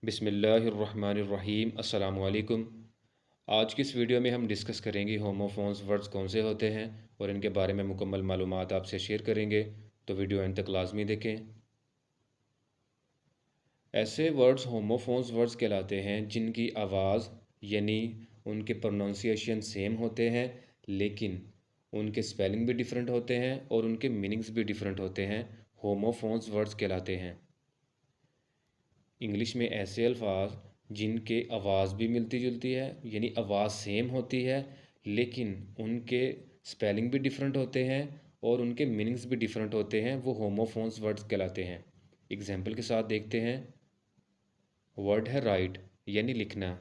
बिस्मिल्लाहिर्रहमानिर्रहीम। अस्सलामुअलैकुम। आज की इस वीडियो में हम डिस्कस करेंगे होमोफोन्स वर्ड्स कौन से होते हैं और इनके बारे में मुकम्मल मालूमात आपसे शेयर करेंगे, तो वीडियो एंड तक लाजमी देखें। ऐसे वर्ड्स होमोफोन्स वर्ड्स कहलाते हैं जिनकी आवाज़ यानी उनके प्रोनाउंसिएशन सेम होते हैं, लेकिन उनके स्पेलिंग भी डिफरेंट होते हैं और उनके मीनिंग्स भी डिफरेंट होते हैं। होमोफोन्स वर्ड्स कहलाते हैं। इंग्लिश में ऐसे अल्फाज जिनके आवाज़ भी मिलती जुलती है यानी आवाज़ सेम होती है, लेकिन उनके स्पेलिंग भी डिफरेंट होते हैं और उनके मीनिंग्स भी डिफरेंट होते हैं, वो होमोफोन्स वर्ड्स कहलाते हैं। एग्जाम्पल के साथ देखते हैं। वर्ड है राइट यानी लिखना।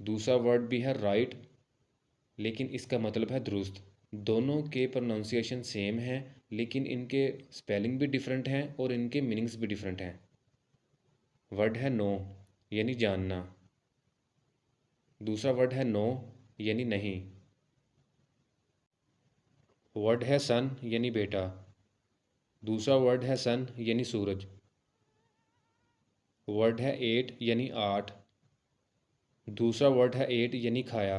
दूसरा वर्ड भी है राइट, लेकिन इसका मतलब है दुरुस्त। दोनों के प्रोनाउंसिएशन सेम हैं, लेकिन इनके स्पेलिंग भी डिफरेंट हैं और इनके मीनिंग्स भी डिफरेंट हैं। वर्ड है नो यानी जानना। दूसरा वर्ड है नो यानी नहीं। वर्ड है सन यानी बेटा। दूसरा वर्ड है सन यानी सूरज। वर्ड है एट यानी आठ। दूसरा वर्ड है एट यानी खाया।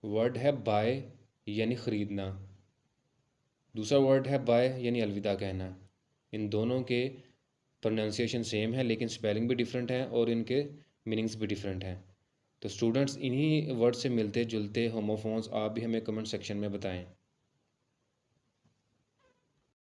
वर्ड है बाय यानी ख़रीदना। दूसरा वर्ड है बाय यानी अलविदा कहना। इन दोनों के प्रोनाउंसिएशन सेम है, लेकिन स्पेलिंग भी डिफरेंट है और इनके मीनिंग्स भी डिफरेंट हैं। तो स्टूडेंट्स, इन्हीं वर्ड से मिलते जुलते होमोफोन्स आप भी हमें कमेंट सेक्शन में बताएं।